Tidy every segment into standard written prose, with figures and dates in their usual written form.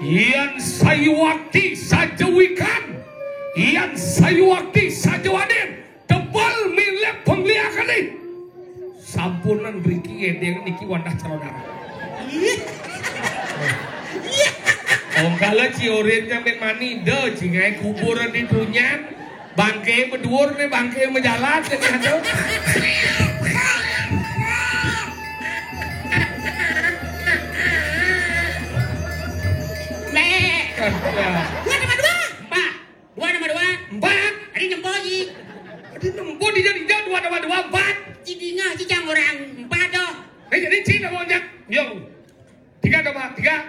Yan sayuwakti sajawikan, yan sayuwakti sajawaden, tebal milik pengliakan ini. Sampunan beriki yang niki wandah calon darah. Om kala ciorinya memani de jingai kuburan di dunyan, bangke berdur nih bangke menjalan jadi ada. Dua nama dua, empat. Dua nama dua, empat. Ada nemboji. Ada nembo di jadi dua nama dua empat. Cidinga cicang orang empat doh. Jadi cina banyak. Yo, tiga nama tiga.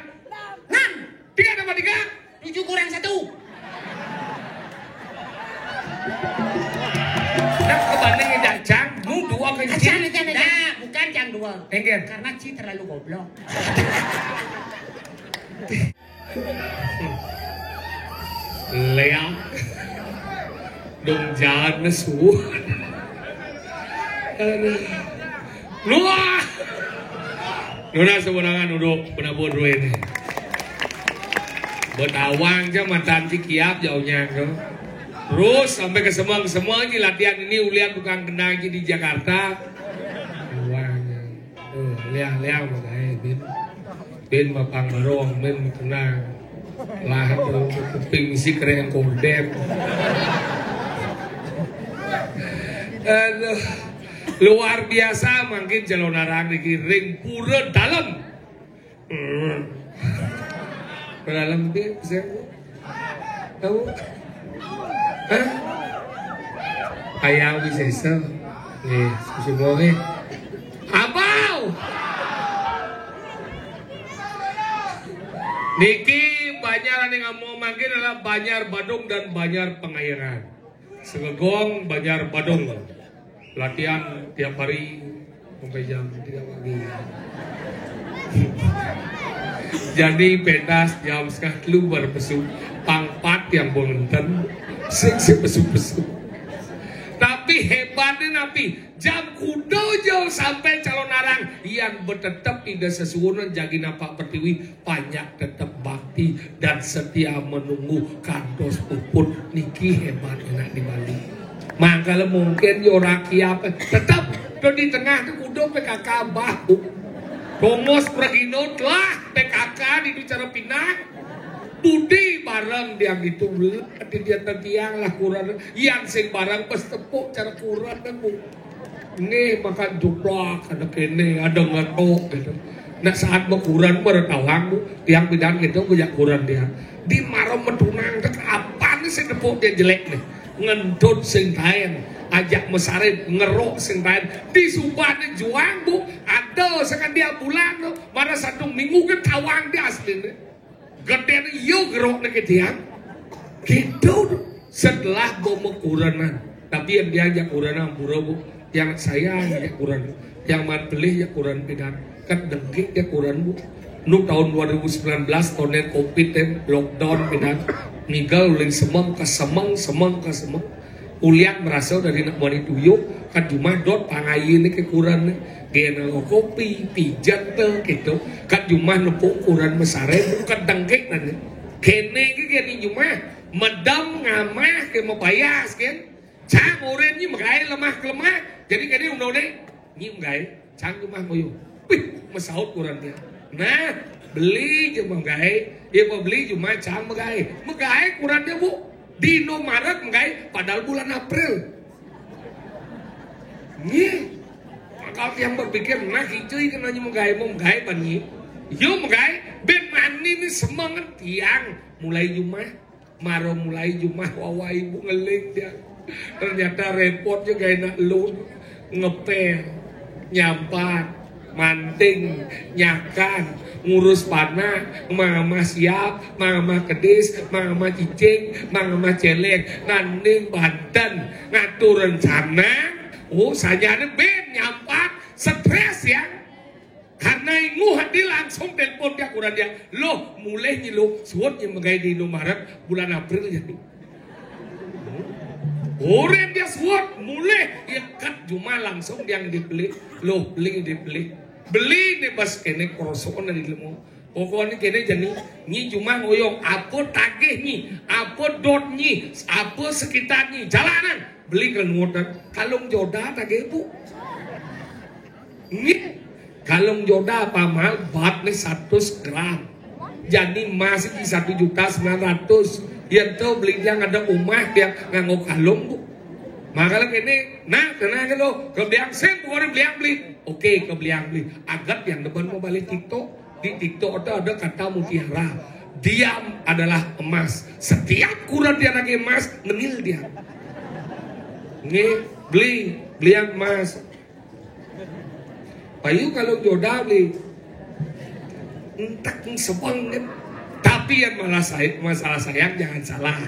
Enam. Tiga nama tiga. 7 kurang 1. Nah kebandingnya jacang, nu dua kencing. Nah, bukan jang dua. Enggen. Karena Ci terlalu goblok. Leang dong jalan nesu luah nuna sebenarnya duduk penabur ini betawang aja mantan cikiap jauhnya terus sampai ke semua ini latihan ini ulian bukan kena di Jakarta leang makanya bin mapang barong bin tenang lah kuping isi keren korden luar biasa mungkin jalonarang dikiring pura dalam dalam dia bisa tahu ayam bisa nih semuanya abau Niki Banyaran yang mau makin adalah Banjar Badung dan Banjar Pengairan. Segegong Banjar Badung. Latihan tiap hari sampai jam 3 pagi. Jadi pentas jam setengah lu berpesu pangpat yang bonten sing pesu-pesu. Tapi hebatnya napi jam kudo jauh sampai calon arang yang bertetap tidak sesuai jagi napak pertiwi banyak tetap bakti dan setia menunggu kandos puput niki hebat enak di Bali. Maka mungkin yo rakyat tetap di tengah itu kudo PKK bahu. Komos praginot lah PKK di bicara pindah. Budi barang dia gitu dia tiang lah kurang yang sing barang pas tepuk cara kurang kan bu ini makan juplak ada kene ada ngatok gitu nah saat mau kurang bertawang bu tiang bidang gitu banyak kurang dia di marah metunang ke apa nih sing tepuk dia jelek nih ngentut sing lain ajak mesarit ngerok sing lain di subahnya juang bu ada sekan dia bulan tuh mana satu minggu ke tawang dia asli nih gede yo gerok nih ketiang gitu setelah bawa kuranan tapi yang diajak kuranan pura bu yang saya ajak kuran yang mat beli ya kuran pidan kan dengki ya kuran bu nu tahun 2019 tahun covid lockdown pidan ninggal uling semang ke semang ulian merasa dari nak mani tuyuk kan cuma dot pangayi nih ke kuran nih gena kopi pijat tuh gitu kan cuma nepuk kuran mesare bukan dengkek nanti kene gini cuma medam ngamah ke mau bayas kan cang oren ni magai lemah kelemah jadi kene udah deh ni magai cang cuma mau yuk wih mesaut kuran dia nah beli cuma magai ya mau beli cuma cang magai kuran dia bu di Maret magai padahal bulan April nih kalau yang berpikir nah cuy kan hanya menggai bani yo menggai ben mani ini semangat tiang mulai Jumat maro mulai Jumat wawa ibu ngelik dia ternyata repot juga enak lu ngepel nyampat manting nyakan ngurus panah mama siap mama kedis mama cicing mama celek nanding Banten ngatur rencana saja ada ben nyampak stres ya karena ingu hati langsung telepon dia kurang dia loh mulai nih lo suat yang mengai di Maret bulan April jadi orang dia suat mulai ikat cuma langsung yang dibeli loh beli nih bas kene korosongan dari lemu Pokoknya kene jadi nyi cuma ngoyong apa tagih nyi, apa dot nyi, apa sekitar nyi, jalanan beli kenutan kalung joda tagih bu. Nyi kalung joda apa mahal bat nih 100 gram. Jadi masih di 1.900.000. Yang tahu beli yang ada rumah yang nganggo kalung bu. Makanya kene nah kena kalau kebliang sen bukan beli. Oke kebliang beli. Agat yang depan mau balik TikTok. Di TikTok ada kata mutiara. Diam adalah emas. Setiap kurang dia lagi emas, menil dia. Nih, beli yang emas. Payu kalau jodoh beli. Entak sebang kan. Tapi yang masalah sayang jangan salah.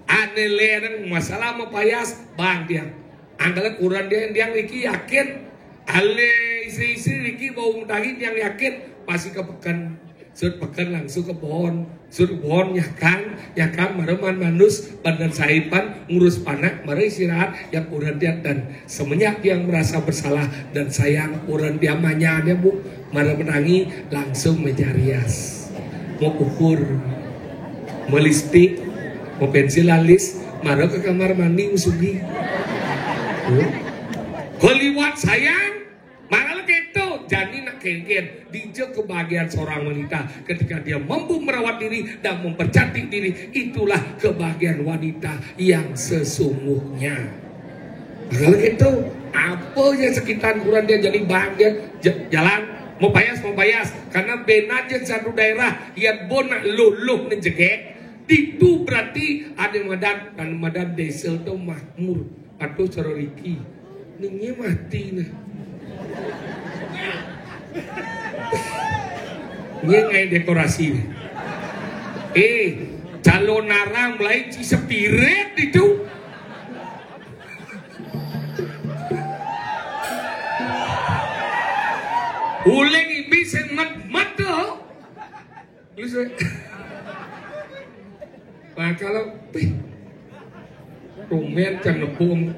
Ane lereng masalah mau payas, bang dia. Anggaplah kurang dia Riki yakin. Ale istri-istri Riki bau daging yang yakin. Pasti ke pekan, sud pekan langsung ke pohon, sud pohon ya kan, mareman manus, badan saipan, ngurus panak, mare istirahat, yang urang dia dan semenjak yang merasa bersalah dan sayang urang dia manyanya bu, mare menangi langsung meja rias, mau ukur, mau lipstik, mau pensil alis, mare ke kamar mandi usugi, keliwat sayang. Malah gitu, jadi nak kengken dijak kebahagiaan seorang wanita ketika dia mampu merawat diri dan mempercantik diri, itulah kebahagiaan wanita yang sesungguhnya. Malah gitu, apa yang sekitar kurang dia jadi bahagia jalan mau payas karena benaja satu daerah yang bonak luluh menjegek itu berarti ada madan desa itu makmur atau ceroriki ini mati nih. Ini kayak dekorasi. Calon narang mulai Cisepirit itu. Uleng ibis yang mata. Nah kalau rumen can nepung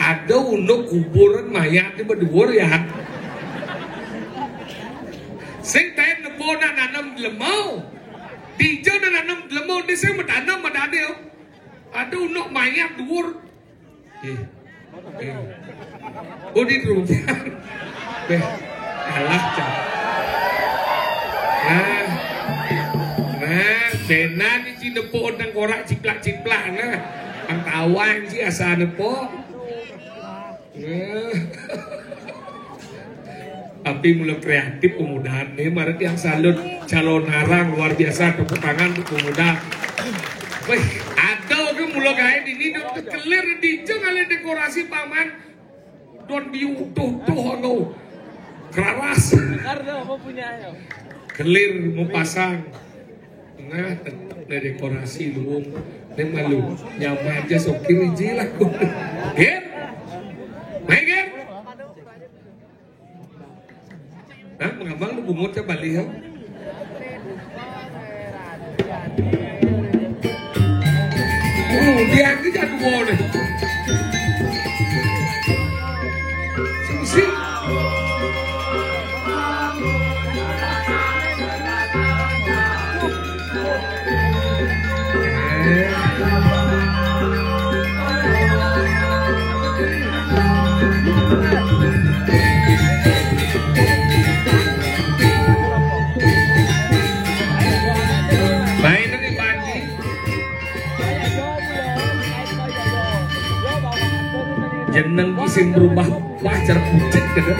ada untuk kuburan mayat di berdua ya. Sing tayo nebona nanam lemau. Di jo na nanam lemau di sing matanam madadeo. Ada unok mayat dhuwur. Udi rupiah. Kalah cah. Nah, benan ni cinepo nang korak ciplak-ciplak nah. Ang tawang si asa nepo. Tapi mulai kreatif kemudahan nih, mari yang salut calon narang luar biasa, tepuk tangan untuk pemuda. Wih, ada ke mulai kayak ini dokter kelir di jangan dekorasi paman, don diutuh no, keras. Kelir mau pasang, nah tetap dekorasi luung, ini malu, nyaman aja sokir jilah ku, ger, ger. Nah, mengambang lu bungut ke Bali ya? Dia ini jatuh boleh. Sih. Jeneng isin berubah wajar pucet gitu.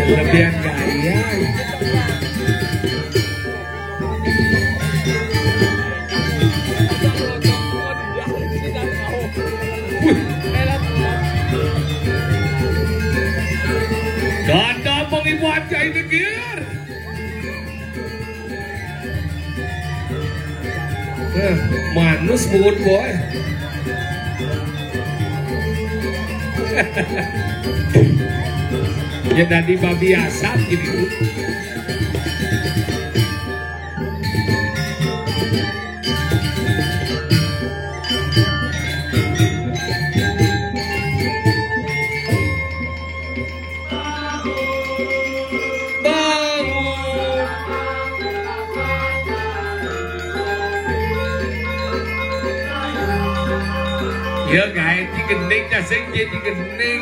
Lebihan gaya. Ganda pengibu aja ini gear. Manus buat boy. Ya tadi babi asap gitu. Ya guys, di gening jaseng di gening.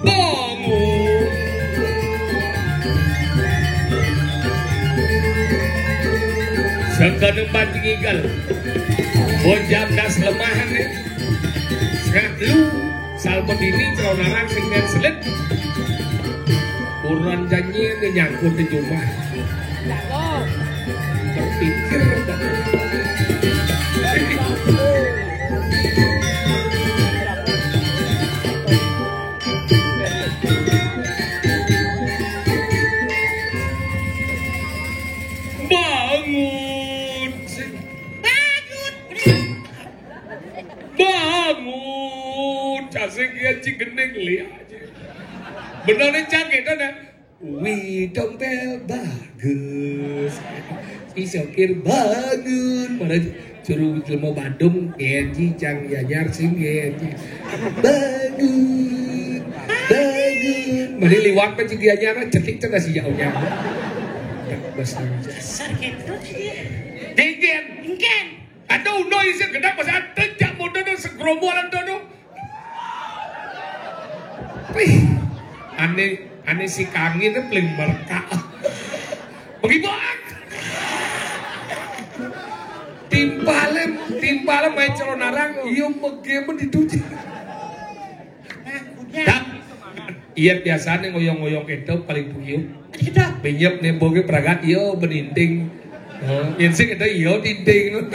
Bangun. Sekarang pati gigal. Bojam das lemahan ni. Lu salpon ini ceronarang sehingga selet uruan janji yang nyangkut di rumah berpikir bangun casing ya cigeneng lihat bener jaket ada widong bel bagus isokir bangun pada suruh mau Bandung genji cang yanyar sing genji bangun mari liwat pa cing yanyar cetik cenah si jauhnya besar gitu dingin aduh no iseng kenapa saat tejak modal segerombolan dodo aneh si kangen itu paling merka bagaimana timpalem main celonarang iya bagaimana dituji iya biasanya ngoyong-ngoyong itu paling puyuh benyep nih boge peragat iya beninding yang sih kita iya dinding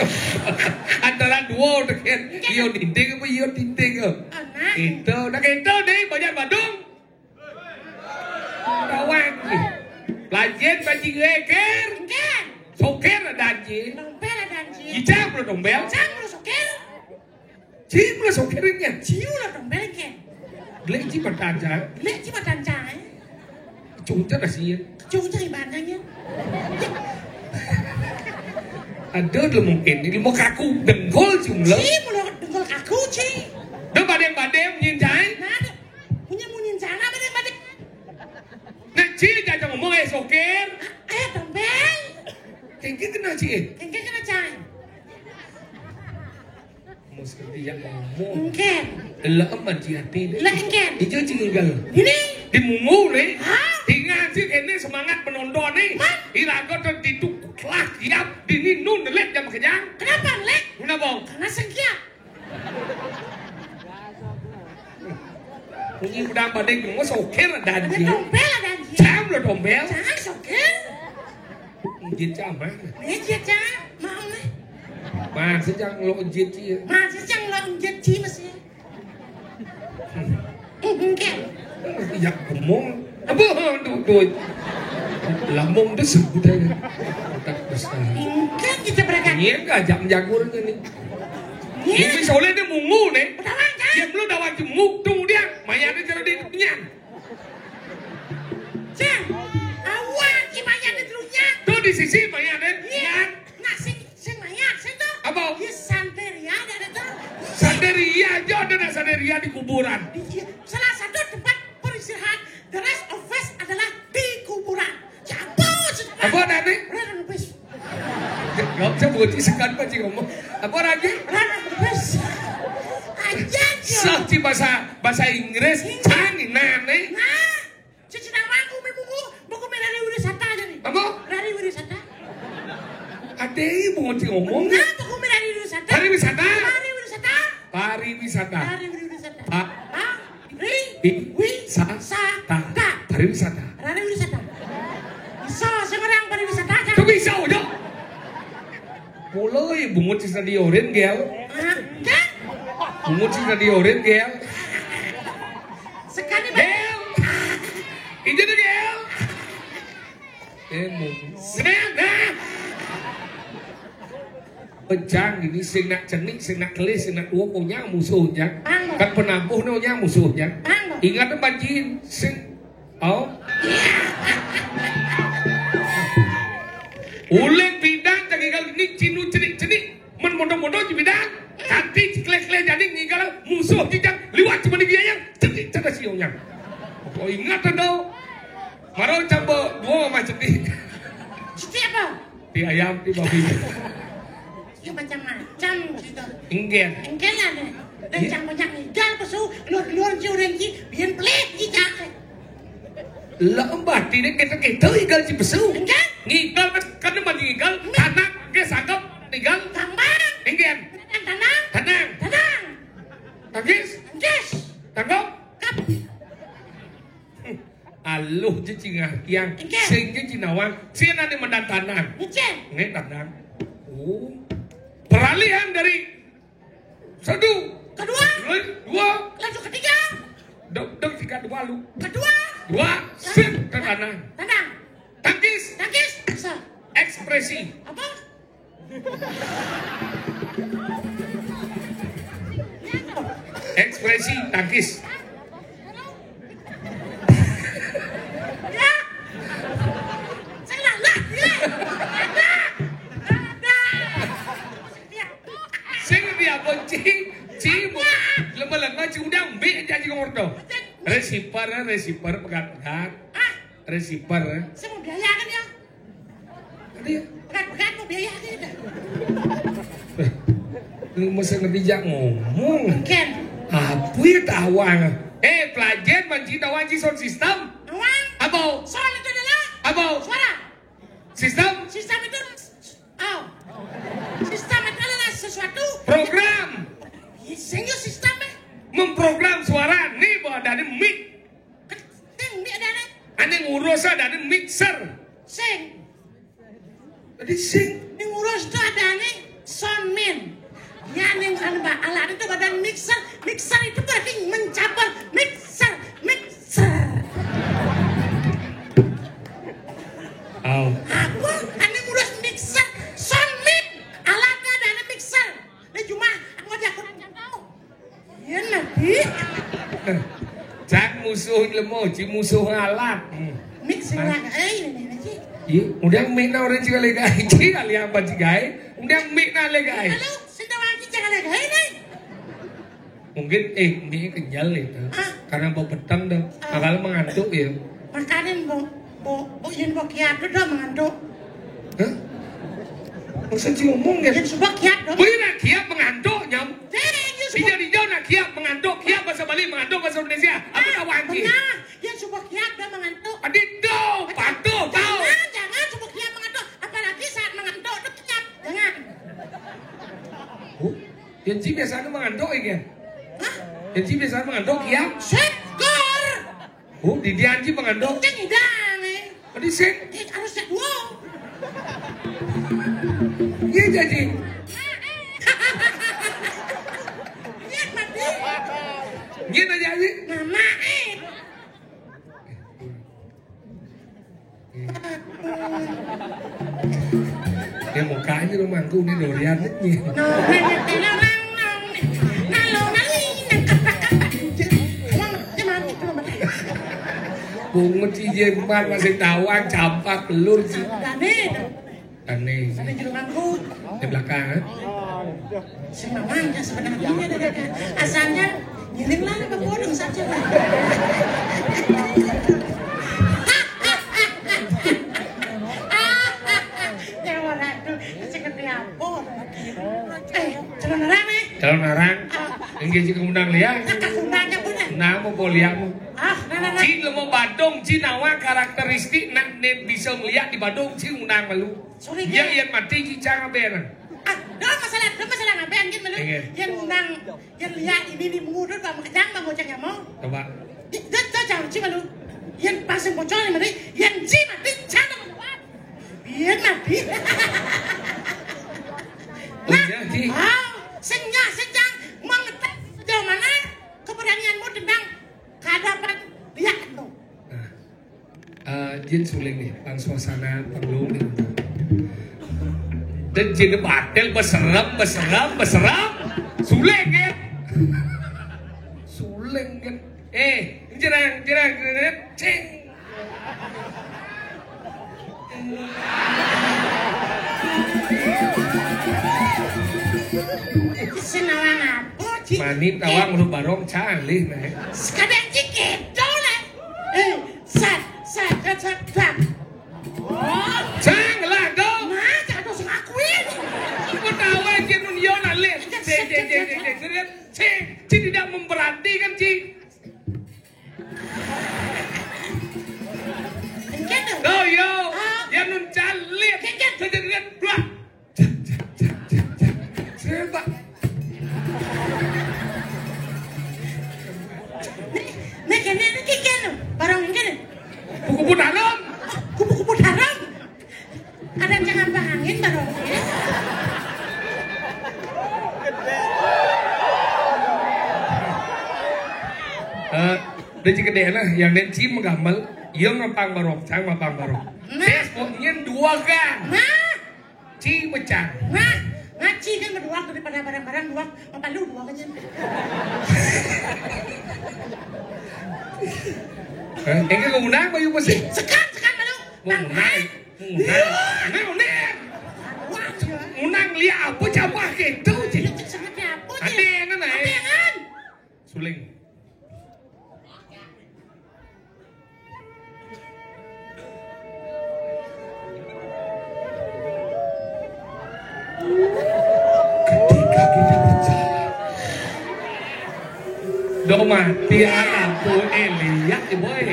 antara dua udah kan iya dinding apa iya dinding itu nak itu nih banyak Bandung kawan lajen bajing leker soker danji icang lo dombel cim lo sokernya lek cim bertanjang cungca kasih ibadahnya ada lo mungkin ini mau kaku dengkol jumlah dengkol kaku sih đó badem nhìn trái punya munyin sana badem nah ci jangan ngomong soker dombel kengke kena ci kena cai mesti dia ngomong mungkin lah aman ci hati lah engken itu cinggal ini dimungu nih tinggal sih ini semangat menonton nih irago tuh dituklah siap dini nun lek jam kenyang kenapa lek kenapa karena sengkiat Ini udah badai ngomong soker danji. Dombel danji. Cam lo dombel. Jangan soker. Jin cam mana? Jin cam mau nih. Mà sejang lo jin chi. Mà sejang lo jin chi masih. Enggak. Ya ngomong. Apa duit. Lambung tu sebut aja. Tak besar. Enggak kita berangkat. Ini enggak jam jagurnya nih. Ini soalnya dia mungu nih. Dia belum dapat jemuk tunggu dia. Mayatnya jadi di kenyang. Jang, awan si mayatnya terusnya. Tuh di sisi mayatnya. Iya. Nah sing mayat sing tuh. Apa? Dia santeria ada tuh. Santeria aja ada santeria di kuburan. Salah satu tempat peristirahatan the rest of us adalah di kuburan. Cabut. Apa nanti? Rana bus. Gak bisa buat isekan apa sih ngomong. Apa lagi? Rana bus. Aja. Sakti bahasa Inggris. Canggih nane. Nah, secenang aku buku dari wisata aja nih. Apa? Dari wisata. Ada ibu ngomong. Nah, buku dari wisata. Pariwisata. Pariwisata. Pariwisata. Pariwisata. Pa. Wisata. Pariwisata. Pariwisata. Bisa sekarang pariwisata kan? Kau bisa aja. Mulai bungut sisa di oren gel. Kan? Bungut sisa di oren gel. Sekali gel. Ini tuh gel. Senang dah. Pencang ini sing nak cenik, sing nak kelis, sing nak tua punya musuhnya. Kan penampuh punya musuhnya. Ingat banjin sing oh. Uling bidang tak igal ni cinu cenik men mondo-mondo di bidang kanti klek-klek jadi ngigal musuh tidak liwat cuma dia yang cenik cara siungnya. Oh ingat tau maro cambo dua macam ni. Cenik apa? Di ayam di babi. Ya macam-macam gitu. Inggen ada. Dan banyak igal pesu keluar ciurenji biar pelit jijak. Lembat tidak kita igal si pesu. Ngigal kan mana ngigal tanah ke sangkap ngigal Tambang. inggen tanang tangkis tangkap aluh je cingah yang sing je cinawang sing nanti mendan tanang nge tanang oh peralihan dari satu kedua dua lanjut ketiga dok tiga dua lu kedua sing ke tanang tangkis ekspresi apa ekspresi tangkis ya salah ya sing dia benci cimu lemah-lemah udang be jadi ngordo receiver pegat-pegat receiver saya mau biayakan ya dia pegat mau biayakan lu mesti ngerti jak ngomong Ken apa ya tawang pelajar benci tawang sound system awang apa soal itu adalah apa suara sistem sistem itu sistem itu adalah sesuatu program sehingga sistemnya memprogram suara nih bahwa ada mic keting dia ada ane ngurus ada mixer sing jadi sing yang ngurus itu ada nih soundman ya nih alat itu badan mixer itu berarti mencabar mixer oh apa ane ngurus mixer soundman alatnya ada nih mixer ini cuma aku aja kurang tahu ya nanti cak musuh lemo ci musuh alat mixer lah ini sih iya udah mic na orang cikal legai ci kali apa cikai udah mic na legai halo sendawan kita lagi ini mungkin mic kenyal itu karena bau petang dah akal mengantuk ya makanan yang kiat itu dah mengantuk hah maksud ci ngomong ya yang suka kiat dong boleh nak kiat mengantuk nyam yang tidak dijauh nak kiat mengantuk kiat bahasa Bali mengantuk bahasa Indonesia apa tahu anji benar yang suka kiat dah mengantuk adik do patuh tahu jangan suka kiat mengantuk apalagi saat mengantuk itu kiat jangan yang ci biasanya mengantuk ya hah yang ci biasanya mengantuk kiat sekor di dia anji mengantuk jangan hidang Adi sing harus set wow iya jadi lihat mati gini jadi nama ya mukanya rumahku ini durian nih bunga cije empat masih tawang campak telur sih aneh di belakang sebenarnya asalnya giling lah bodong saja calon narang engage kemudian lihat nama poliamu Ci lemo Badung, Ci nawa karakteristik nak bisa melihat di Badung, Ci undang malu. Yang yang mati Ci cara beran. masalah ngapain gitu malu. Yang undang, yang lihat ini mengudut bang kedang bang goceng yang mau. Coba. Itu jauh Ci malu. Yang pasang bocor ini malu, yang Ci mati cara malu. Biar mati. Nah, Ci. Senjang mengetek sejauh mana keberanianmu tentang kehadapan dia itu. Jin suling nih, pang suasana perlu nih. Dan jadi batel beserap. Suleng kan? Suleng kan? Jerang, ceng. Senawang apa, Ci? Mani tawang lu barong calih, nih. Sekadang cikedo lah. Sat. Oh, Cang lah dong. nah, jangan doseng akuin. Aku tahu aja nun Yona leh. Ceng, tidak memberani kan, Ci? Gitu. Oh yo, yang nun calih. Lihat, dua. Sebab. Nih, kene barang kene. Kupu dalam. Kupu-kupu dalam. Ada yang jangan bahangin barang. Dari gede lah, yang den cim gambar, yang ngapang barok, cang ngapang barok. Facebooknya dua kan, Nah, ci pecah. ngaci kan berdua daripada barang-barang dua, apa lu dua aja. Enggak ngundang apa yuk masih? Sekan malu. Ngundang lihat apa coba gitu ci. Sangatnya apa? Ada yang mana? Adengan. Suling. Ketika kita berjalan, doma tiada lampu lihat boy,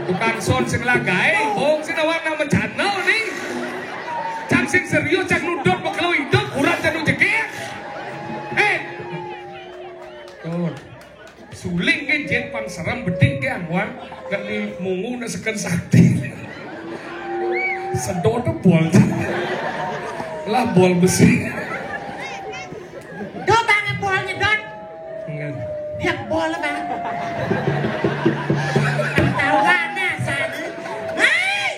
tukang son sing lagai, bong sing awak nama channel nih, cang sing serius cang nudot bakal hidup, kurang cang nujekek, tuh, suling ke jen pang seram beding ke angwan, kali mungu na sekan sakti, sedot tuh bol, lah bol besi. Do banget bolnya dot. Enggak. Dia bola banget. Tawana sana. Hei!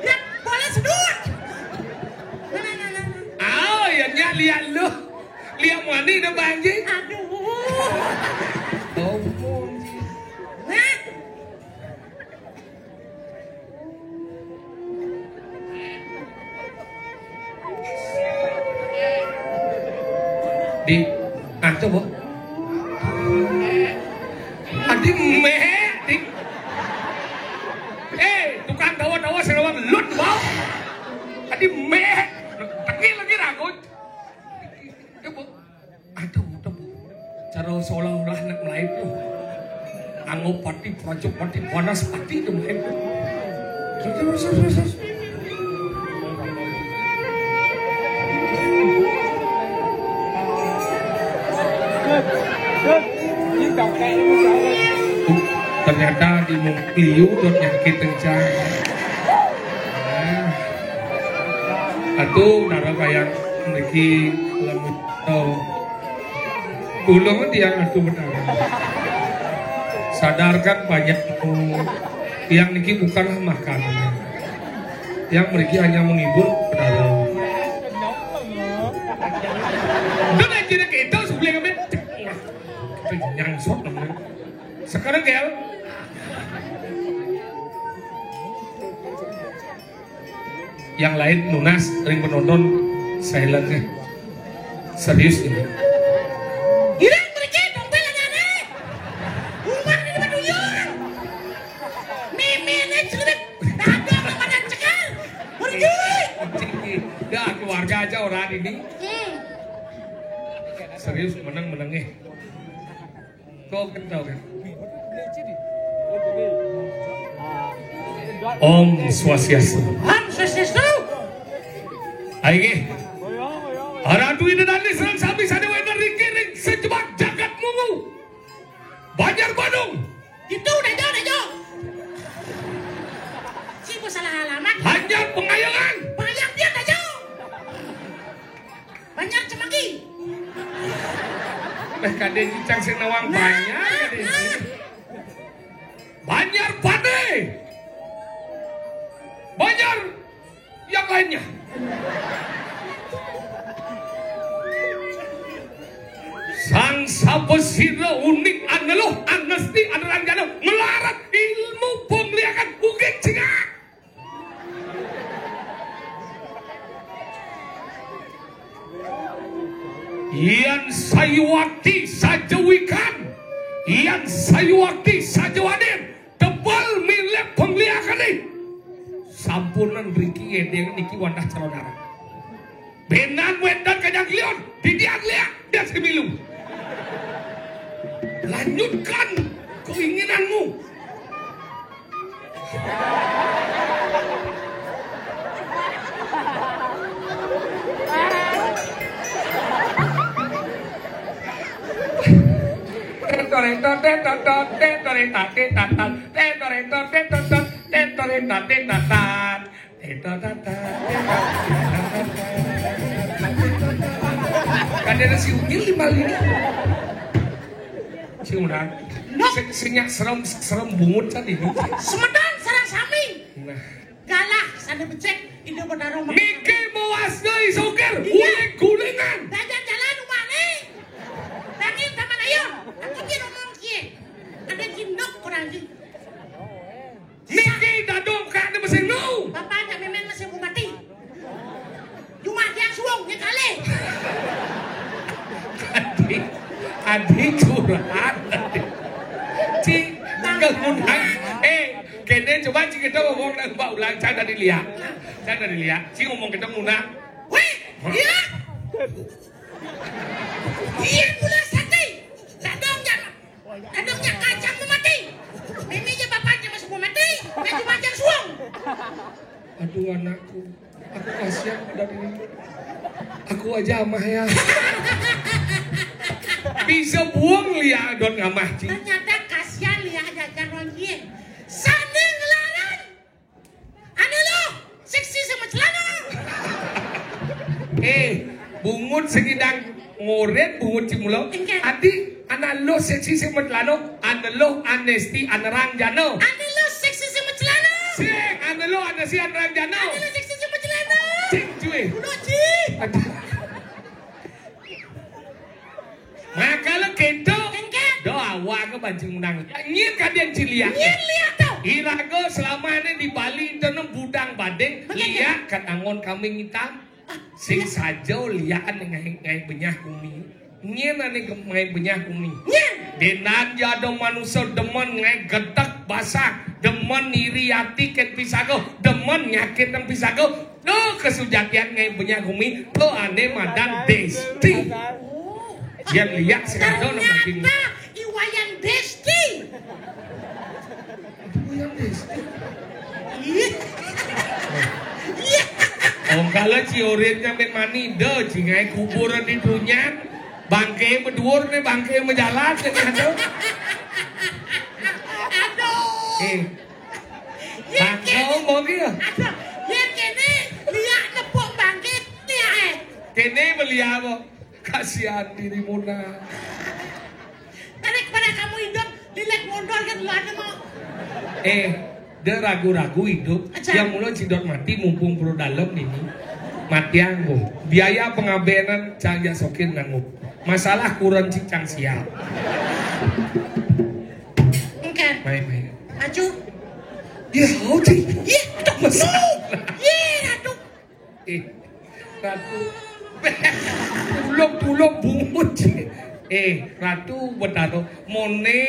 Dia bola sedut. Nah. Ya lihat lu, lihat mani dah banjir. Aduh. Oh, Nah. di coba adi meh di tukang tawa serawat lut bau adi meh lagi ragut coba aduh cara seolah-olah nak melayu tuh anggo pati prajuk pati panas pati itu melayu terus ternyata di Mungkliu dot nyakit kencang. Atuh nara kayak niki lemut tau. Ulung dia atuh benar. Sadarkan banyak yang niki bukanlah makanan. Yang mereka hanya menghibur pedara. Dan aja kita sebelum kami nyangsot namanya. Sekarang gel yang lain lunas sering menonton silentnya serius ini Irang mereka dompet aja nih. Umar di depan uyur. Mimine cerita. Dagang pada cekal. Pergi. dah keluarga aja orang ini serius menang-menangnya kau kental kan Om Swastiastu. Om Swastiastu. Aige. Aradu ini dan serang sabi sada wenar rikiring sejebak jagat mungu. Banjar Bandung. Itu Dejo. Si bos salah alamat. Hanyar Pengayangan. Banyak dia Dejo. Banyak cemaki. Kade cicang senawang banyak kade. Banjar Pade. Banjar yang lainnya. Sang sabesira unik aneluh anesti aneranjana melarat ilmu pengliakan uging cingak. Ian sayuwakti sajawikan, ian sayuwakti sajawadir, tebal milik pengliakan ini. Sampunan Riki edeng niki wandah calonara. Benan wedan kajang lion, didian liak, dia semilu. Lanjutkan keinginanmu. Kan ada si Unyil di Bali ini. Si Unyil. Senyak serem bungut tadi. Semedan sarang sami. Nah. Galah sana becek ide benar rumah. Niki bawas deui sokir, guling-gulingan. Dajan jalan rumah nih. Dangin sama layon. Aku ki ngomong kieu. Ada jindok kurang di. Niki dadong ka di mesin nu. Bapak tak memang masih mati. Cuma yang suung yang kali. Adi curhat. Ci kemudian kene coba ci kita ngomong nang Mbak Ulang canda dilihat. Canda dilihat. Ci ngomong kita nguna. Weh, iya. Iya pula sakit. Dadongnya kacang mati. Miminya bapaknya masih mau mati. Saya cuma yang suung. Aduh anakku. Aku kasihan pada diri. Aku aja amah ya. Bisa buang liat don ngamah ci. Ternyata kasihan liat jajan ronjien. Sani ngelaran. Anu lo, seksi sama celana. Bungut segidang ngoret bungut cimulo. Adi, anak lo seksi sama celana. Anak lo anesti anerang jano. Anu lo seksi sama celana. Sing, anak lo anesti anerang jano. Anu lo seksi sama celana. Cing cuy. Udah ci. Maka lo kento doa ke bancing menang. Nyir kadian ciliak. Nyir liat tau. Irago selama ini di Bali itu budang badeng. Liak kan angon kambing hitam. Sing sajo liaan ngai benyah kumi. Nyir nani ngai benyah kumi. Denan jado manusia demen ngai gedak basah. Demen iriati ket pisago. Demen nyakit nang pisago. Do kesujatian ngai benyah kumi. To ane madan desti. Yang lihat sekarang makin Iwayan Desti. Iwayan Desti. Iya. Oh kalau ciorin sampai mani do jingai kuburan di dunyan bangke berdua nih bangke menjalan aduh. Aduh. Kau mau gitu? Aduh. Ya kene lihat nepuk bangke dia. Kene beli apa? Kasihan dirimu nak. Daripada kamu hidup dilek modal kan lu ada mau. Dia ragu-ragu hidup. Yang mulut cidot mati mumpung perlu dalam ini. Mati anggu. Biaya pengabenan cangja sokir nanggup. Masalah kurang cicang sial. Engkan. Main-main. Acu. Ya, Odi. Ya, aduh. Masalah. Ya, aduh. Ratu. Tulok bungut. Ratu betaro mone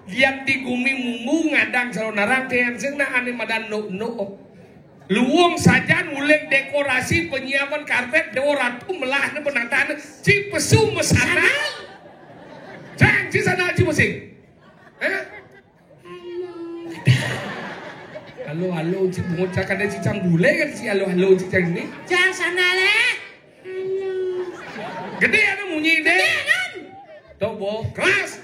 yang di gumi mumbu ngadang salonarang tean sengna ane madan no. Luwung saja ngulek dekorasi penyiapan karpet dewa ratu melah ne penantaan ci pesu mesana. Jang ci sana ci mesing. Halo ci bungut cakade ci cang bule kan ci halo ci cang ini. Jang sana le. Gede ada munyi deh. Gede kan? Tobo keras.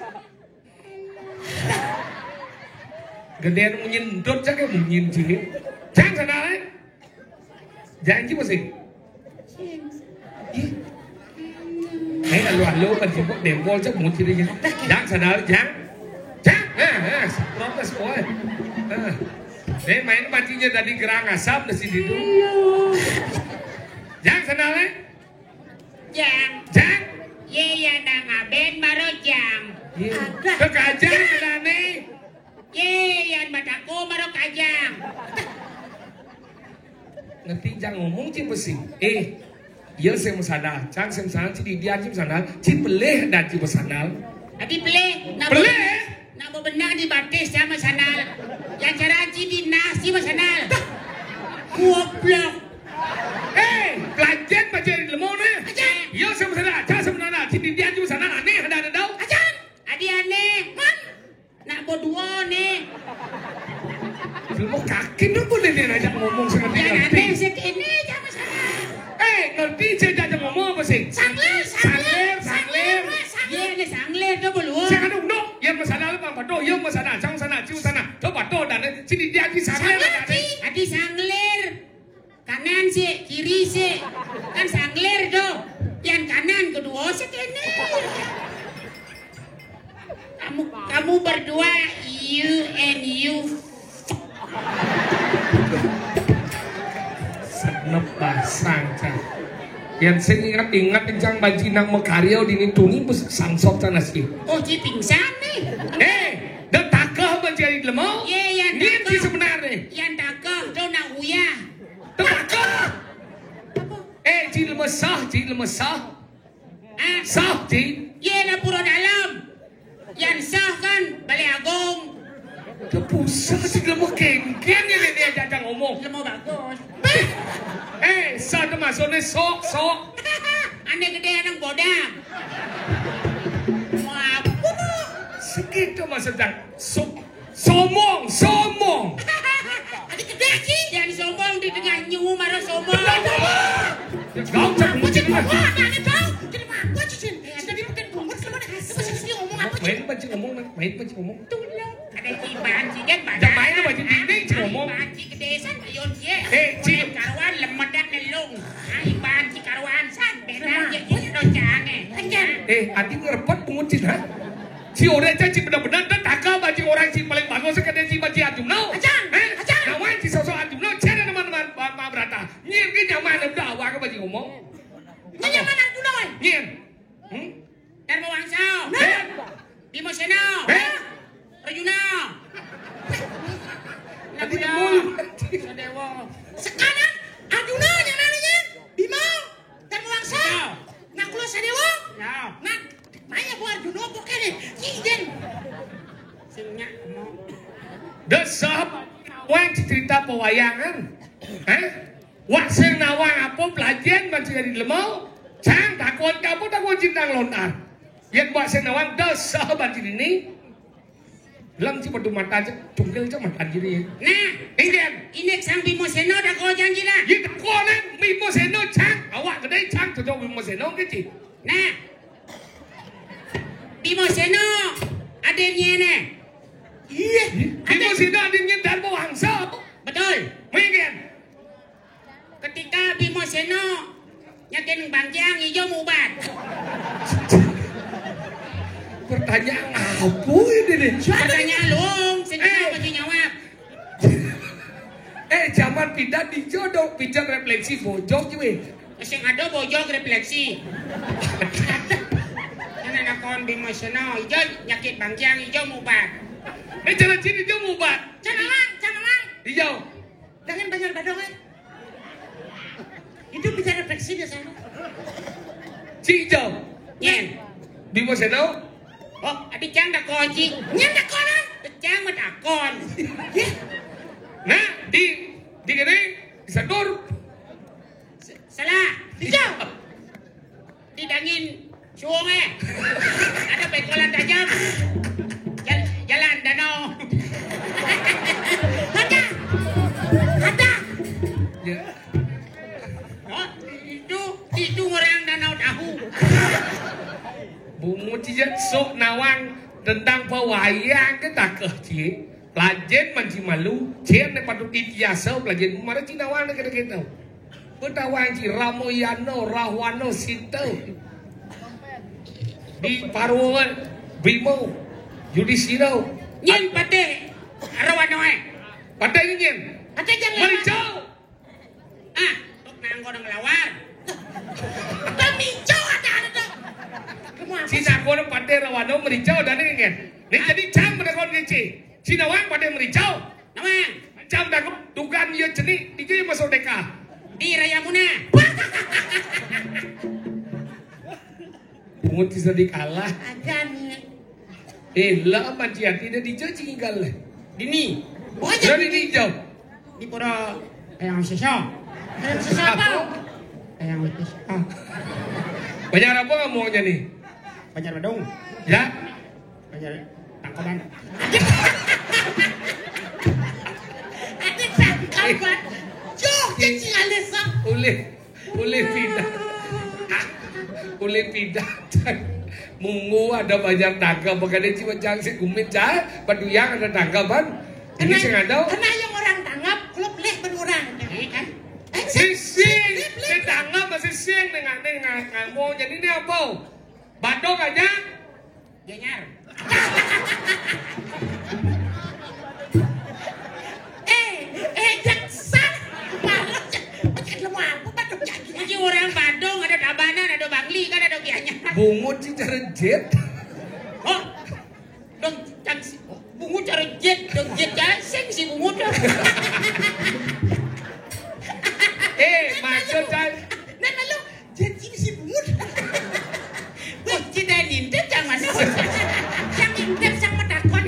Gede ada munyi ndot cakap munyi cini. Jangan sana le. Jangan ci masih. Halo kan cipok dempol cak munyi cini. Jangan sana le jangan. Protes boy. Main mancinya tadi gerang asap di sini tuh. Jangan sana le. Jang. Jang. Ye ya na ngaben marojang. Kekajang adane. Ye yan matako marokajang. Ngerti jangan ngomong ci besi. Ya saya mesana, cang saya mesana, ci dia ci mesana, ci peleh dan ci besanal. Adi peleh. Nak benar di batis sama sanal. Yang cara ci di nasi masanal. Goblok. Pelajar baca di lemon ni. Ya saya mesana, cang saya mesana, ci dia ci mesana, aneh ada tahu. Adi aneh. Man. Nak berdua ni. Belum kaki tu boleh dia ajak ngomong sangat Yang ngerti. aneh sekini sama sanal. Ngerti saya ajak ngomong apa sih? Sangler. Ye ni sangler tu belum. Saya kan dong, yang mesana lepas pato, yang mesana, cang sana, ciu sana, tu pato dan ci dia ci sana. Adi sangler. Kanan si, kiri si. Kan sangler tu. Yang kanan kedua sekini. Kamu berdua you and you. Senep basang cang. Yang saya ingat cang bajinang mekario di nintuni bus sangsok sana sih. Oh, si pingsan ni. Dah takah menjadi lemau. Ye, yang Ni takah. si sebenarnya. Yang takah tu nak uyah. Takah. Ci lemah sah. Ah, Sah ci. ye na puro dalam. Yang sah kan balik agung. Pusat ci lemah kengkeng ni dia ajak ngomong. Lemah bagus. Sah tu masuk ni sok. Ane gede nang bodang. Mau apa tu? Segitu masuk dan somong. Adik gede sih. Yang sombong di tengah nyu marah sombong. Kau cakap kucing lah. Wah, nak tahu. Jadi apa cicin? Jadi makan bungkus selama dah. Sebab dia ngomong apa? Main baca ngomong. Tolong. Ada ciban sih kan badan. Jangan main baca dinding ci ngomong. Iban ci kedesan ayon cie. Ci. Karuan lemedak nelung. Iban ci karuan san benar je itu jangan. Anjan. Adik ngerepot pungut ha? Si orang ci benar-benar dah takah baca orang ci paling bagus sekadar ci baca ajum nau. Ajan. Nawan ci sosok ajum nau. Cina teman-teman berata. Nyen ke nyaman dah awak ke baca ngomong. Nyaman aku dah. Nyen. Dan Wangsau. Bimo Seno. Rajuna. Adik mul. Sadewa. Sekarang Arjuna yang namanya Bima dan Wangsau. Nak kulo Sadewa. Ya. Nak maya bu Arjuna pokoknya ni. Kijin. Sinyak mau. Desah. Wan cerita pewayangan. Wak sing nawang apa pelajian baca di lemau. Cang takut cintang lontar. Yang buat sing nawang desah baca ini. Lam ci padu mata aja, cungkel aja mata diri. Nah, Indian. ini sang Bimo Seno dah kau janji lah. Yi tak kau nang Bimo Seno cang. Awak kedai cang cocok Bimo Seno ke ci. Nah, Bimo Seno adanya ni. Iya. Bimo Seno adanya dan Wangsau. Betul. Mungkin. Ketika Bimo Seno nyakin bangkiang hijau mubat. Pertanyaan apa ini nih? Katanya luang, senang baju jawab. Zaman pindah di jodoh, pindah refleksi bojok cuy. Sing ada bojok refleksi. Nana nakon Bimo Seno hijau nyakit bangkiang hijau mubat. Cara ciri hijau mubat. Canawang. Hijau. Jangan banyak badongan. Itu bicara refleksi di sana. Si hijau. Nyen. Bimo Seno. Oh, adik cang dah kunci. Nyen nak koran. Cang mah takon. Nah, di kene disadur. Salah. Hijau. Didangin suong Ada bekolan tajam. Jalan danau. Ada. Ya. Oh, itu orang danau tahu. Bungu cijat sok nawang tentang pewayang ke tak cie. Pelajen manci malu, cie ne patut itiasa pelajen. Mara cinawang ne kita. Petawang ci Ramoyano, Rahwano Sinto. Di Parwo, Bimo, Yudhishthira. Nyen pate arawan oe. Patay nyen. Ada jangan. Maricau. Ah, tok nanggo nang lawar. Ada hijau ada. Kamu apa? Cina gua pada rawano mericau dan ini kan. Ini jadi jam pada kon kece. Cina wang pada mericau. Namang, Jam dah dugaan dia jenik dia masuk deka. di Raya Muna. Pungut bisa dikalah. Ada nih. Lah mancian tidak dijajing gal. Dini, Oh, Jadi dijauh. di pura Eyang Sisa. Yang siapa? Eyang Sisa. Banyak apa ngomongnya nih? Banjar Badung. Ya? Banjar Tangkoban. Ada tangkapan. Jok, cici alisa. Ule pindah. Ule pindah. Mungu ada banyak tangga. Makanya cuma jangan si kumit cah. Paduyang ada tanggapan. Ini saya nggak tahu. Karena yang orang tanggap, kalau pelih berurang. Kan? Sising, sedangkan masih sing dengan kamu. Jadi ini apa? Badok aja. Genyar. Jaksa. Macam lemah apa batuk jadi. Macam orang Badung ada Tabanan, ada Bangli kan ada Gianyar. Bungut sih cara jet. Oh, dong bungu cara jet, dong jet jaseng si bungu dah. Maksud saya. Nah, lalu jadi si bungut. Oh, kita nindek jangan. Yang indep sang medakon.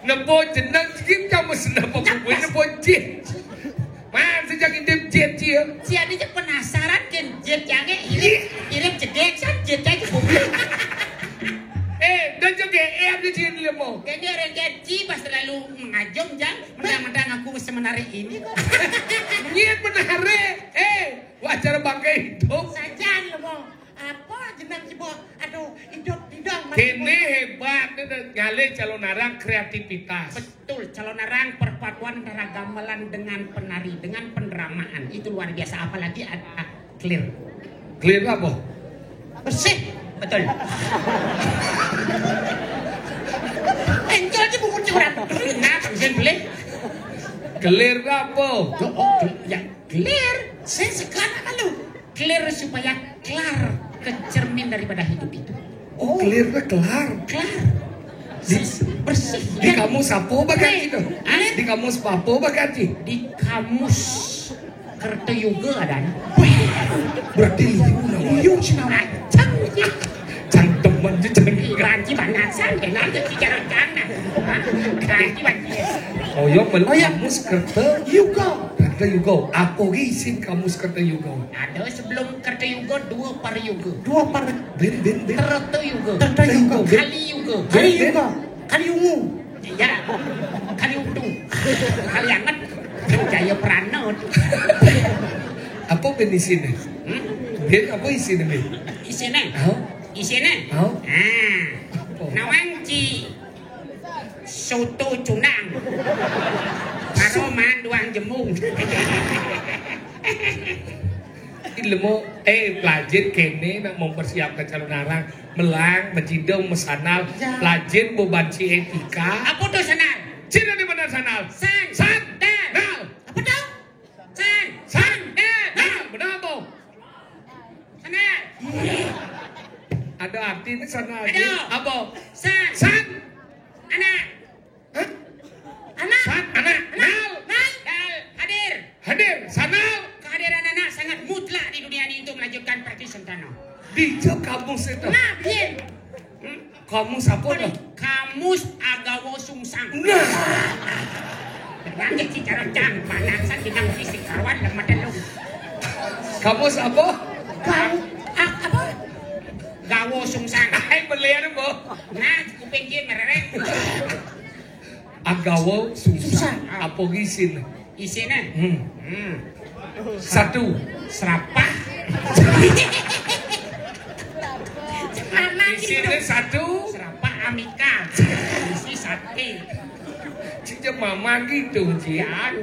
Nepo jenang sikit kamu senapa bubuin nepo jet. Man sejak indep jet dia. Si Adi je penasaran kan jet jange irit jedek san jet aja bungu. Dan juga dia jet dia mau. Kan dia orang gaji pas terlalu ngajong jang, mentang-mentang aku semenarik ini kok. Niat menare. Wajar bangkai hidup. Saja lemah. Apa jenang si boh? Aduh, hidup. Kene hebat nyale calon narang kreativitas. Betul, calon narang perpaduan antara gamelan dengan penari, dengan pendramaan. Itu luar biasa, apalagi ada clear. Clear apa? Bersih. Betul. Enjol je bungut curang. Nah, bisa boleh? Clear apa? Ya, clear. Saya sekarang malu. Clear supaya kelar kecermin daripada hidup itu. Oh, clear dah kelar. Kelar. Bersih. Di kamus apa bagati tu? Hah? Di kamus apa bagati? Di kamus Kertoyoga ada. Berarti liu Cang teman je canggih. Ranci banasan, kenal je bicara jangan. Ranci banyak. Oh yo kamus kerta yugo. Kerta yugo. Apa isin kamus kerta yugo? Ada sebelum Kertoyoga dua Paryoga. Dua par. Ben. Kertoyoga. Kertoyoga. Kaliyoga. Kali juga. Kali ungu. Ya. Kaliutu. Kaliangat. Jaya Pranot. Apa ben isin? Ben apa isin ben? Isine. Hah? Isine. Hah? Nawang ci soto cunang. Karo manduang jemung. Ilmu pelajar kene nak mempersiapkan calon narang melang, mencidong, mesanal, pelajar membanci etika. Apa tuh sanal? Cina di mana sanal? San dan Nal. apa tuh? San dan Nal. Benar apa? sanal. Ada arti ini sanal. Ada. Apa? San anak. Hah? Anak. San anak. Nal. Dal hadir. Hadir. Sanal. Kehadiran anak sangat mutlak di dunia ini untuk melanjutkan praktik sentana. Dijak kamus itu. Nah, bien. Kamus apa dah? Kamus Agawo Sungsang. Nah. Berangkat si cara jang banasan dinang fisik kawan lemah dalam. Kamus apa? Kau apa? Gawo Sungsang. Hai belian apa? Nah, kuping dia merereng. Agawo susah. Apa gisin? Isinya. Satu. Serapah. Mama Isinya satu. Serapah Amika. Isi sate. Cik mama gitu cik. Ya,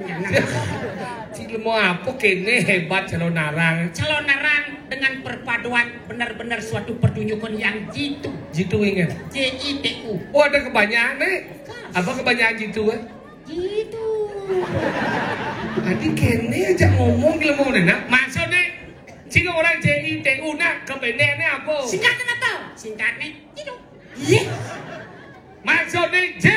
Cik mau apa kene hebat calon narang. calon narang dengan perpaduan benar-benar suatu pertunjukan yang jitu. Jitu ingat. JITU. Oh ada kebanyakan Apa kebanyakan jitu Jitu. Tadi kene aja ngomong gila mau nak. Maksudnya Jika orang JITU nak kebenarannya apa? Singkatnya apa? Singkatnya itu. Iya. Maksudnya J.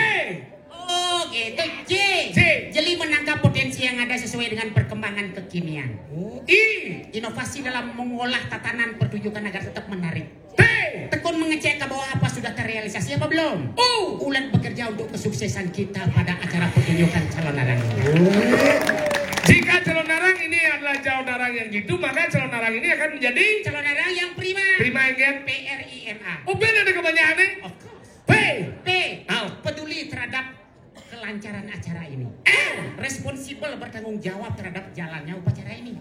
Oh gitu, J. J. Jeli menangkap potensi yang ada sesuai dengan perkembangan kekinian. I. Inovasi dalam mengolah tatanan pertunjukan agar tetap menarik. T. Tekun mengecek ke bawah apa sudah terrealisasi apa belum. Ulan bekerja untuk kesuksesan kita pada acara pertunjukan calon narang ini. Jika calon narang ini adalah calon narang yang gitu, maka calon narang ini akan menjadi Calon narang yang prima. prima yang PRIMA. Oh beda ada kebanyakannya. Of course. P. P. Peduli terhadap kelancaran acara ini. Responsibel bertanggung jawab terhadap jalannya upacara ini.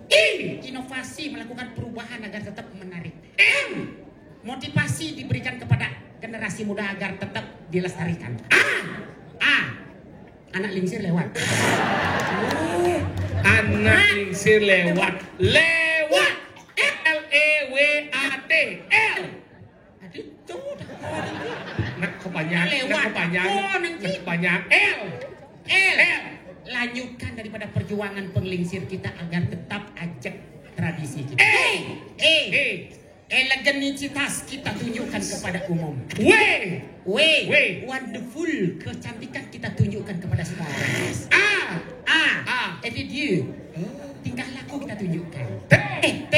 Inovasi melakukan perubahan agar tetap menarik. Motivasi diberikan kepada generasi muda agar tetap dilestarikan. Anak lingsir lewat. Anak lingsir lewat. Lewat. LEWAT. L. Aduh, tuh. Nak kebanyakan. Lewat. Nak kebanyakan. Oh, nanti. Nak kebanyakan. L. L. Lanjutkan daripada perjuangan penglingsir kita agar tetap ajak tradisi kita. E. Eleganisitas kita tunjukkan kepada umum. W. Wonderful, kecantikan kita tunjukkan kepada semua orang. Attitude, tingkah laku kita tunjukkan. T.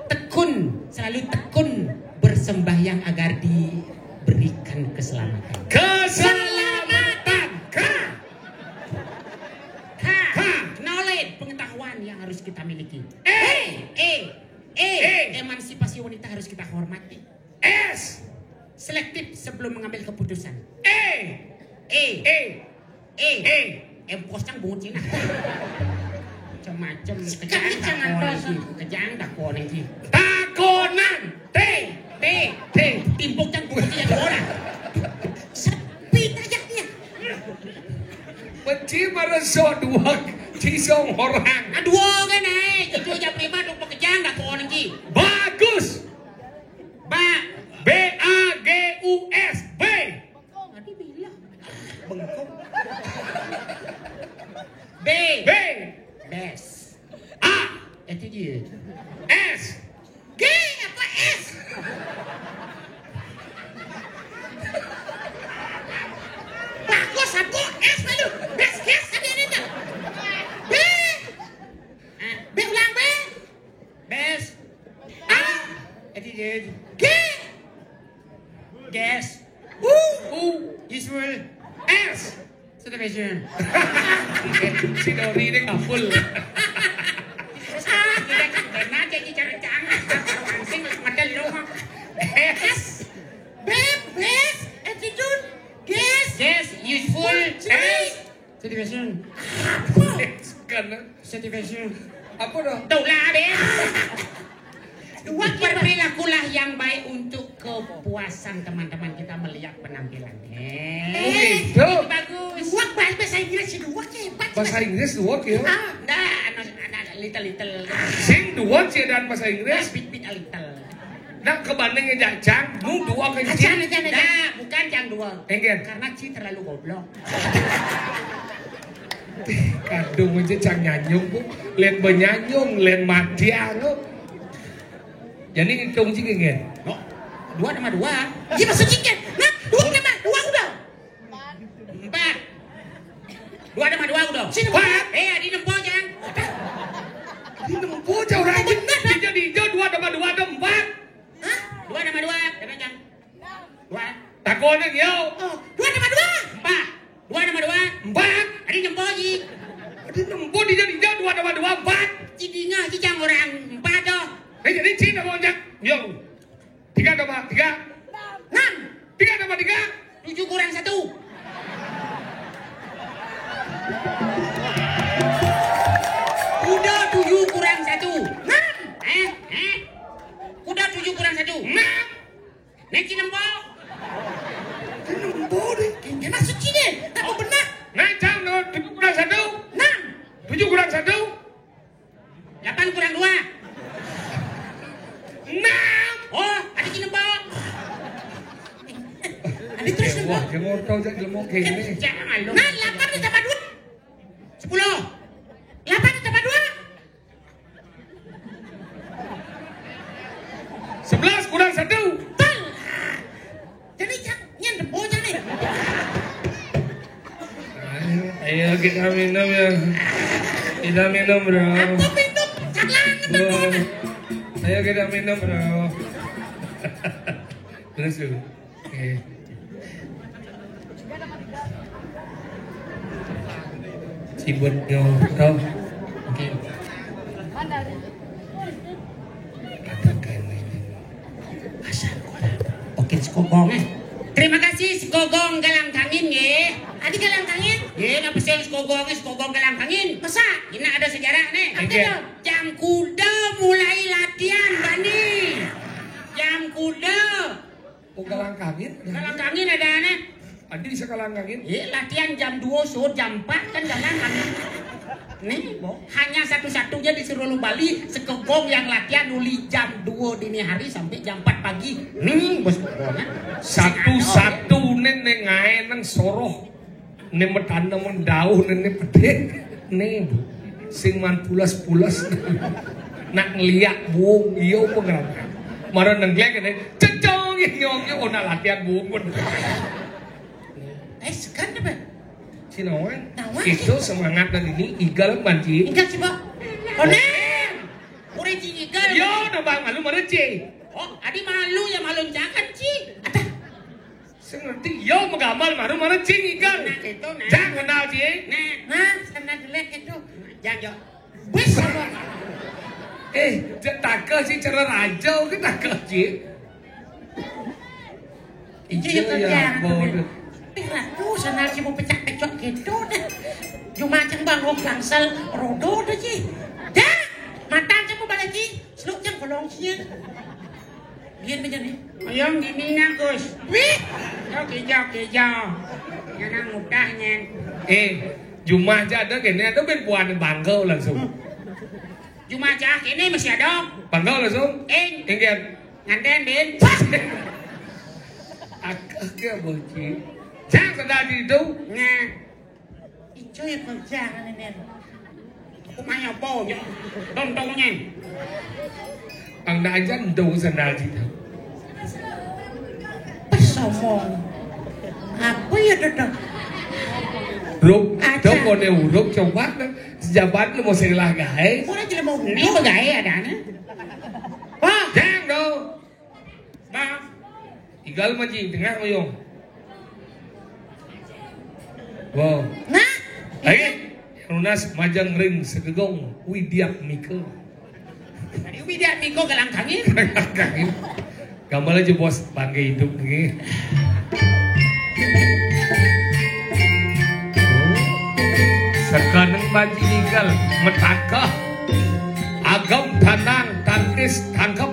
Tekun, selalu tekun bersembahyang agar diberikan keselamatan. Keselamatan. K. Knowledge, pengetahuan yang harus kita miliki. Emansipasi wanita harus kita hormati. S. Selektif sebelum mengambil keputusan. Emposnya bungut Cina. Macam-macam. Kejang dako nanti. Takonan. T. Timpuk yang bungut yang orang. Sepi tajaknya. Benci mereso dua cisong orang. Aduh kan itu aja prima dong kejang dako nanti. Bagus. BAGUS. B. Tadi bilang. Bengkok. B. Best. Itu dia. S. G apa S? Bagus apa S malu? Best guess ada ini tak? B. B ulang B. Best. Itu dia. G. Guess. Useful. S. Supervision. Si Dori ini kapul. Karena jadi cara-cara langsing madal lu. S. Best attitude. Guess. Yes, useful. S. Supervision. Karena Supervision. apa dong? Itulah deh. Berperilakulah yang baik untuk kepuasan teman-teman kita melihat penampilan. Gitu. Itu bagus. Wak bahasa Inggris itu wak hebat. Bahasa Inggris dua kilo. Nah, little. Sing dua cie dan bahasa Inggris. Bit a little. Nak kebandingnya jajang, nu dua kencing. Nah, bukan yang dua. Enggen. Karena Ci terlalu goblok. Kadung aja cang nyanyung bu, len benyanyung, len matiang. Jadi hitung sih enggen. No, 2 tambah 2. Dia masuk chicken. Nah, 2 tambah 2 udah. 4. 2 tambah 2 udah. Sini Empat. Di nempo jang. Di nempo jauh rajin. Jadi hijau 2 tambah 2 ada 4. 2 tambah 2, tambah jang. 2. Takonan yo. 2 tambah 2. 4. 2 tambah 2. 4. Di nempo ji. Di nempo di jadi hijau 2 tambah 2 4. Cidinya ci jang orang 4 doh. Jadi Cina mau jak. Yo. 3 tambah 3. 6. 3 tambah 3. 7 kurang 1. Udah 7 kurang 1. 6. Udah 7 kurang 1. 6. Naik ci nempo. Di nempo deh. Dia masuk chicken. Apa benar? Naik jam 7 kurang 1. 6. 7 kurang 1. 8 kurang 2. 6. Oh, ada ci nempo. Ada terus Wah, nempo. yang mau tahu jak ilmu kayak gini. Jangan lu. Nah, 8 tambah 2. 10. 8 tambah 2. Ayo kita minum ya. Kita minum bro. Aku minum jangan Bro. Ayo kita minum bro. Terus dulu. Oke. Cibut tau. Oke. Katakan ini. Asal oke skogong terima kasih skogong galang kangin ye. Adi galang kangin. Ye ngapa sih skogong galang kangin? Masa? Ini ada sejarah nih. Apa Oke. tuh? Jam kuda mulai latihan Bani. Jam kuda Oh galang kangin? galang kangin ada nih. Adi bisa galang kangin? Ye latihan jam 2 sur jam 4 kan galangan. Nih, hanya satu-satunya di seluruh Bali sekegong yang latihan nuli jam 2 dini hari sampai jam 4 pagi. Nih, bos kogongan. Satu-satu neng ngae nang soroh neng metanda mendauh neng pede neng sing man pulas-pulas nak ngeliat buung iyo pengram marah neng glek neng cecong nyongnya ona latihan buung pun Sekarang apa? Sinawan Nawan. itu semangat dan ini igal banci Ingat sih, Pak. Onem. Uri cigal. yo nabang malu merece Oh, adi malu ya malonjakan ci. Apa? saya ngerti yo magamal maru merece igal Nah, itu nah. jangan kenal cie Nah, Nah, sana jelek itu. jangan. Wis apa? taka sih cara rajau ke taka cie Iya, iya kerja. ya bodoh Pirah tuh sana sih mau pecah-pecah gitu dah. Cuma ceng bangok langsal rodo dah sih. Dah, mata ceng mau balik lagi. Seluk ceng kolong sih. Biar begini. Ayong gimina Gus. Wih, Yo kijau. Yang mudahnya. Jumlah ada kayaknya ada ben buan bangkau langsung. Cuma cak ini masih ada. Bangkau langsung. Ingin Nganten bin. akak ke boci. Jangan sedang di itu. Nah, itu yang kerja kan ini. kumanya po. Dong-dongnya. Ang naajan daw sedang di itu. Pesomong. Apa ya tuh? Ruk, Aja. daw ko na urok coba sejabat lu mau sila gahe. Mana jadi mau Ini bagay ada na. Wah, Jangan daw. Ba. Igal maji tengah mo yung. Wow. nah, Ay, Runas majang ring segegong widiak miko. Tadi ubi dia miko galang kangin. Kangin. Gambar aja bos bangga hidup nih. Sekarang baji igal metakah agam tanang tangkis tangkap.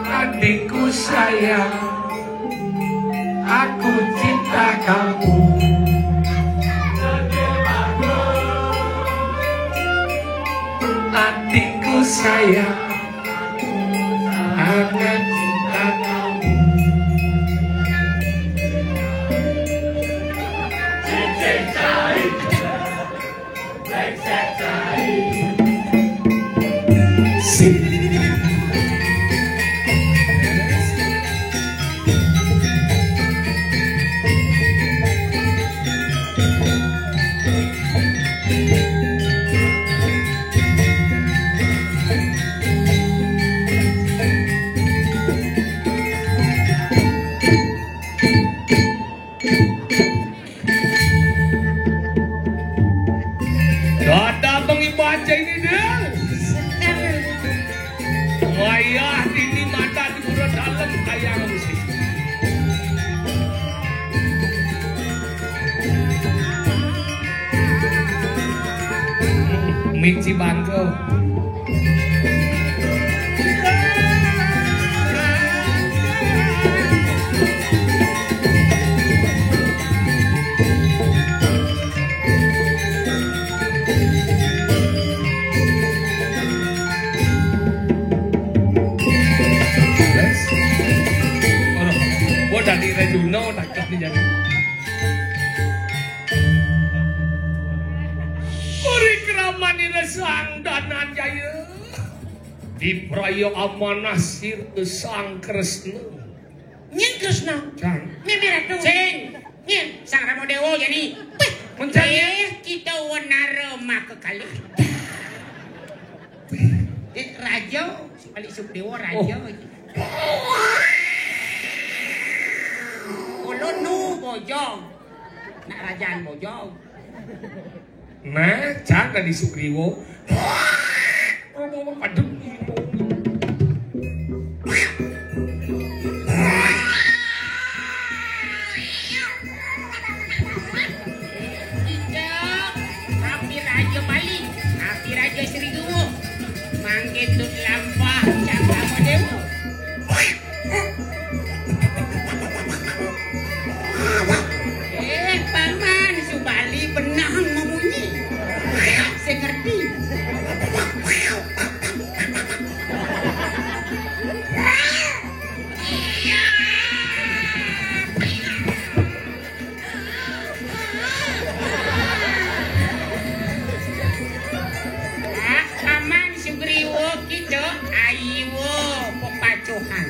Adikku sayang, aku cinta kamu. Adikku sayang, sangat cinta kamu. Sip. Dada mengibaca ini deh. Wayah ini mata di bulan dalam kayak musik. Mici bangko. Gua dari Rejuno takut nih jadi. Uri keraman ini sang danan jaya. Di praya amanah sir sang Kresna. Krishna. Cang. Mimi Ratu. Sing. Nih. Sang Rama Dewa jadi. Mencari. Kita wanara mak kekali. Raja. Balik sub dewa raja. Kalau nu bojong. Nak rajaan bojong. Nah, Cang dari Sugriwo. Aduh. Rapi Raja balik. Rapi Raja Serigowo. Manggitut lampah. Sang Rama Dewa. Paman Subali benang membunyi. Saya ngerti. Paman Sugriwo kita ayo pepacuhan.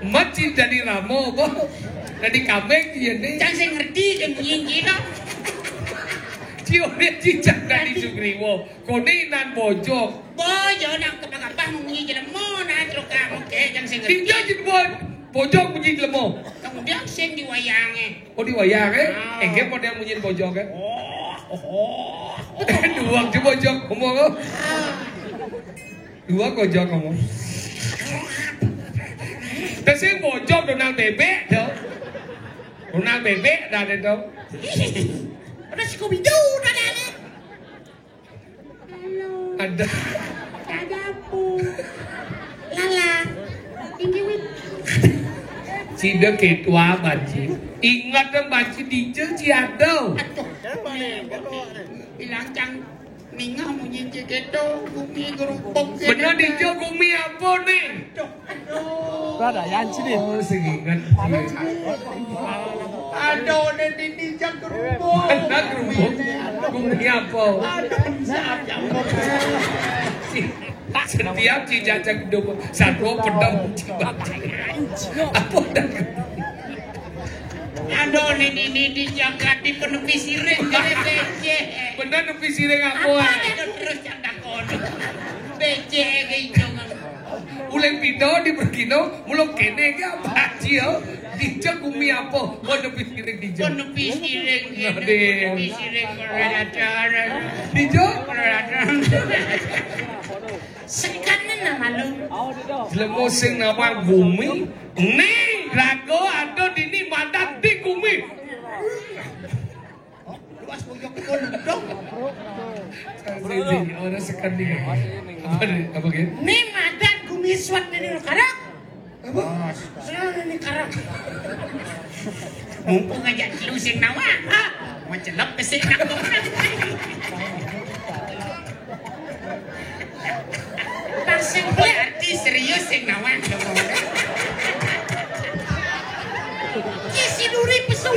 Macam jadi ramo, boh. Jadi kambing dia ni. Jangan saya ngerti dia bunyi no. Cium dia cicak dari Sugriwo. Koni nan bojok. Bojo nak kapag-kapag bunyi jelas mo na terus kamu ke jangan saya ngerti. Tinggal je bojok bunyi lemo. Kemudian sing diwayangi. Oh diwayang Engke model bunyi bojok kan? Dua je bojok ngomong. Dua bojok ngomong. Kasi bojok donang bebek tu. Donang bebek dah ada tu. Ada Scooby-Doo ada. Ada. Ada apa? Lala. Tinggi wit. Cida ketua banci. Ingat dan banci dijel ciado. Bilang cang ningah bunyi ceketo bumi gerupok. Benar dijel gumi apa ni? Ada yang sini. Oh seingat. Aduh nanti dijang gerupok. Benar gerupok. Gumi apa? Setiap cicak hidup satu pedang cibaci. Apa dah? Aduh ini dijaga di penepi sireng jadi beceh. Benar nepi sireng apa? Aduh terus canda kono. Beceh gitu. Uleng pido di berkino, mulok kene ke apa cio? Dijak gumi apa? Mau nepi sireng dijak. Penepi sireng gitu. Aduh. Penepi sireng berada. Dijak? Sekanan nama lu. Lemo sing nama gumi. Ni rago ada di ni madat di gumi. Luas bojok kondok. Ini orang sekali. Apa gitu? Ni madan gumiswat ni karak. Apa? Sana ni karak. Mumpung aja lu sing nawa. Macam lep kesing nak tu. Pasang Berarti serius sing nawa. Kisi duri pesu.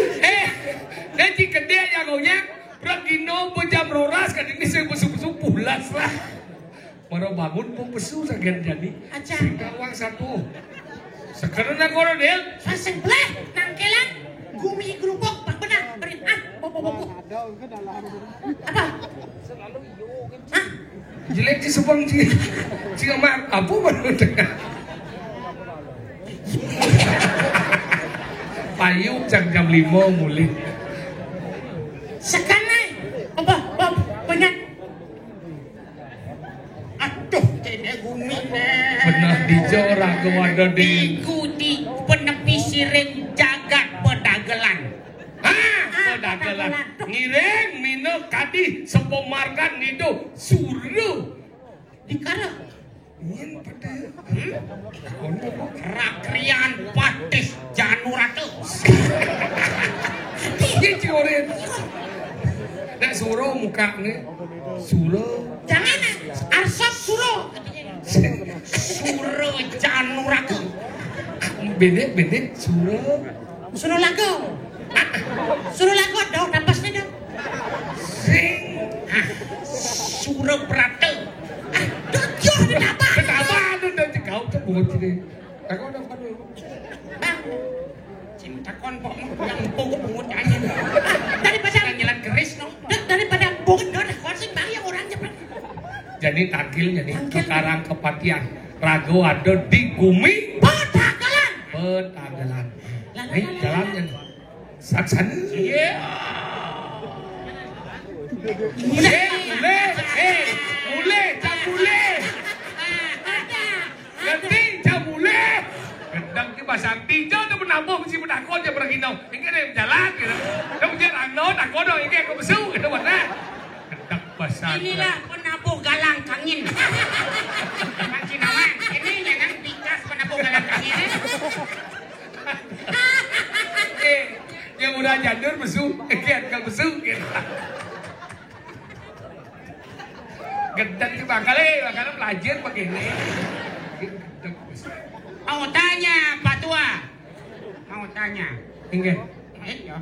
Nanti kedai yang goyak, berkino pejam roras kan ini saya pesu-pesu pulas lah. Baru bangun pun pesu sekian jadi. Aja. Kawang satu. Sekarang nak orang dia. Pasang belah nangkelan gumi gerupok pak benar berin bobo. Apa? Hah? Jelek di Subang jika mak apa baru dengar. Payung jam 5 mulai. Sekarang apa? Benar. Aduh, kene gumi Benar di jorah ke wadah di. ikuti penepi sireng jagat pedagelan. Pedagelan. Ngiring mino kadi sepemarkan itu suruh. Di karak. Ingin pada. Rakrian patis januratu. Ini cikorin. Nak suruh muka ni. Suruh. Jangan Asap suro. Suro januraga. Bendek suro. Suro lago. Suro lago dong tapasnya dong. Sing. Suro brate. Tujuh di apa? Kenapa anu nanti kau sebut ini? Aku udah dulu. Bang, Cinta konpok yang pungut aja. daripada Nyelat keris no. daripada bungin dong, konsep bang yang orangnya bang. Jadi tangkil jadi sekarang kepatian. Rago ada di Gumi Petagalan. Petagalan. Nih jalannya. Saksan. Iya. Mulai, cabule. Ganti cabule. Gendang ke bahasa tinjau tu menambung si menakon je berkinau. Ini ada jalan gitu. Dia punya rangno, takon dong. Ini aku besu gitu mana? Gendang bahasa. Inilah penabuh galang kangin. Mancing aman. Ini jangan pikas penabuh galang kangin. Yang udah jandur besu, kian kau besu gitu. Gendang ke bakale belajar begini. Mau tanya Pak Tua. Mau tanya. Ingin. Ya.